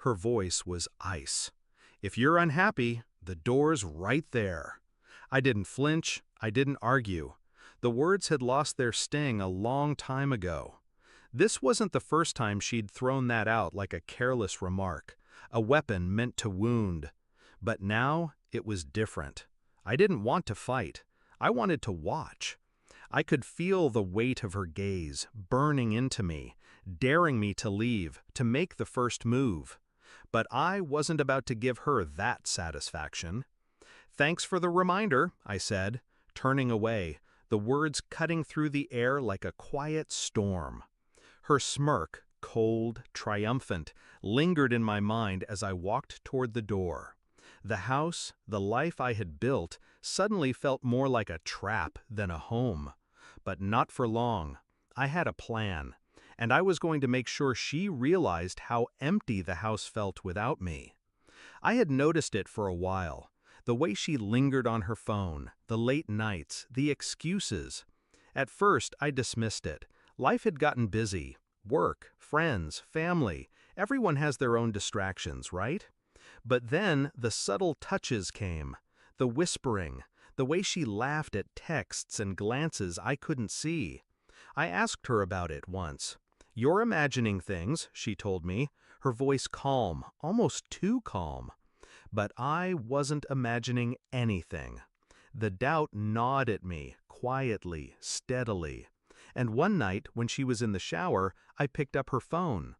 Her voice was ice. "If you're unhappy, the door's right there." I didn't flinch, I didn't argue. The words had lost their sting a long time ago. This wasn't the first time she'd thrown that out like a careless remark, a weapon meant to wound. But now it was different. I didn't want to fight. I wanted to watch. I could feel the weight of her gaze, burning into me, daring me to leave, to make the first move. But I wasn't about to give her that satisfaction. "Thanks for the reminder," I said, turning away, the words cutting through the air like a quiet storm. Her smirk, cold, triumphant, lingered in my mind as I walked toward the door. The house, the life I had built, suddenly felt more like a trap than a home. But not for long. I had a plan, and I was going to make sure she realized how empty the house felt without me. I had noticed it for a while, the way she lingered on her phone, the late nights, the excuses. At first, I dismissed it. Life had gotten busy. Work, friends, family, everyone has their own distractions, right? But then the subtle touches came, the whispering, the way she laughed at texts and glances I couldn't see. I asked her about it once. "You're imagining things," she told me, her voice calm, almost too calm. But I wasn't imagining anything. The doubt gnawed at me, quietly, steadily. And one night, when she was in the shower, I picked up her phone.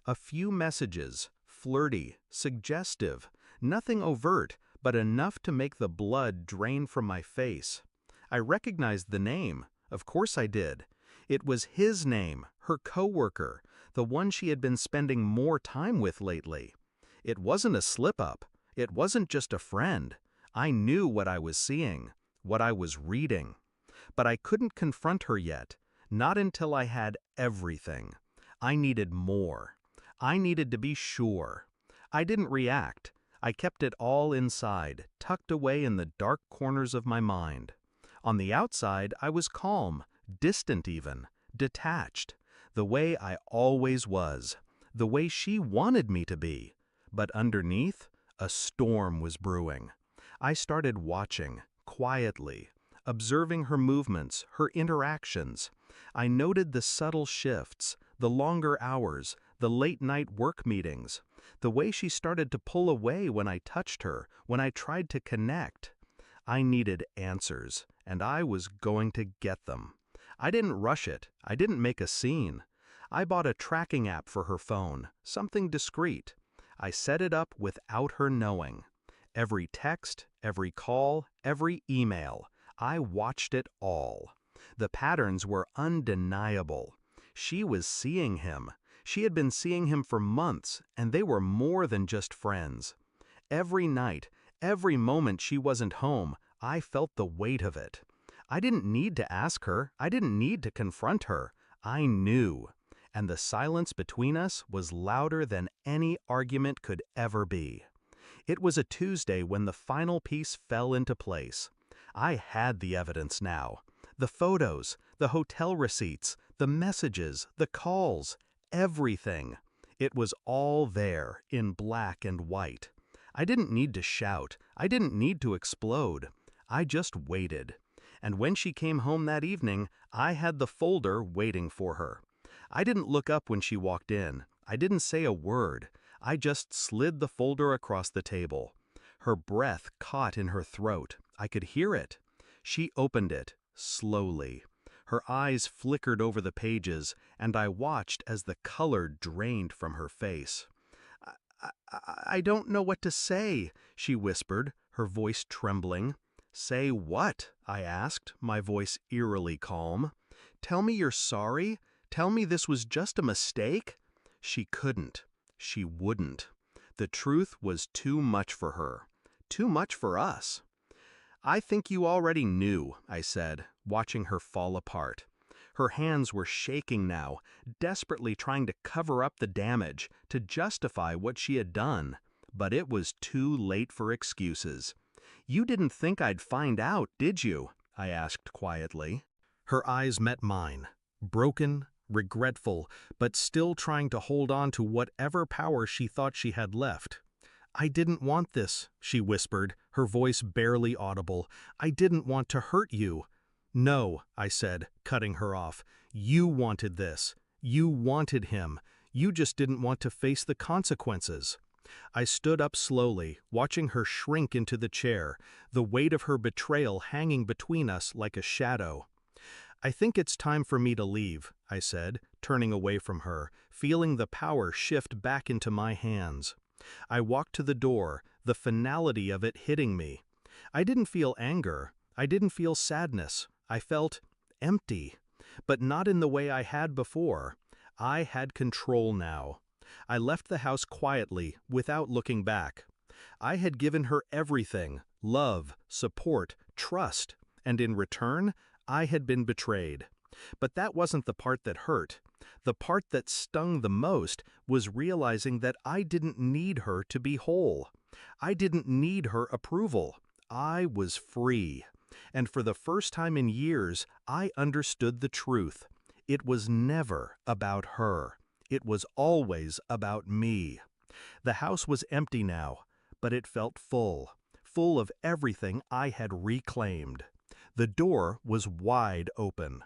A few messages, flirty, suggestive, nothing overt, but enough to make the blood drain from my face. I recognized the name. Of course I did. It was his name, her coworker, the one she had been spending more time with lately. It wasn't a slip-up. It wasn't just a friend. I knew what I was seeing, what I was reading. But I couldn't confront her yet, not until I had everything. I needed more. I needed to be sure. I didn't react. I kept it all inside, tucked away in the dark corners of my mind. On the outside, I was calm, distant even, detached, the way I always was, the way she wanted me to be. But underneath, a storm was brewing. I started watching, quietly, observing her movements, her interactions. I noted the subtle shifts, the longer hours, the late-night work meetings, the way she started to pull away when I touched her, when I tried to connect. I needed answers, and I was going to get them. I didn't rush it. I didn't make a scene. I bought a tracking app for her phone, something discreet. I set it up without her knowing. Every text, every call, every email, I watched it all. The patterns were undeniable. She was seeing him. She had been seeing him for months, and they were more than just friends. Every night, every moment she wasn't home, I felt the weight of it. I didn't need to ask her. I didn't need to confront her. I knew. And the silence between us was louder than any argument could ever be. It was a Tuesday when the final piece fell into place. I had the evidence now. The photos, the hotel receipts, the messages, the calls, everything. It was all there, in black and white. I didn't need to shout. I didn't need to explode. I just waited. And when she came home that evening, I had the folder waiting for her. I didn't look up when she walked in. I didn't say a word. I just slid the folder across the table. Her breath caught in her throat. I could hear it. She opened it, slowly. Her eyes flickered over the pages, and I watched as the color drained from her face. I don't know what to say," she whispered, her voice trembling. "Say what?" I asked, my voice eerily calm. "Tell me you're sorry? Tell me this was just a mistake?" She couldn't. She wouldn't. The truth was too much for her. Too much for us. "I think you already knew," I said, watching her fall apart. Her hands were shaking now, desperately trying to cover up the damage, to justify what she had done. But it was too late for excuses. "You didn't think I'd find out, did you?" I asked quietly. Her eyes met mine, broken, regretful, but still trying to hold on to whatever power she thought she had left. "I didn't want this," she whispered, her voice barely audible. "I didn't want to hurt you." "No," I said, cutting her off. "You wanted this. You wanted him. You just didn't want to face the consequences." I stood up slowly, watching her shrink into the chair, the weight of her betrayal hanging between us like a shadow. "I think it's time for me to leave," I said, turning away from her, feeling the power shift back into my hands. I walked to the door, the finality of it hitting me. I didn't feel anger. I didn't feel sadness. I felt empty, but not in the way I had before. I had control now. I left the house quietly, without looking back. I had given her everything: love, support, trust, and in return, I had been betrayed. But that wasn't the part that hurt. The part that stung the most was realizing that I didn't need her to be whole. I didn't need her approval. I was free. And for the first time in years, I understood the truth. It was never about her. It was always about me. The house was empty now, but it felt full, full of everything I had reclaimed. The door was wide open.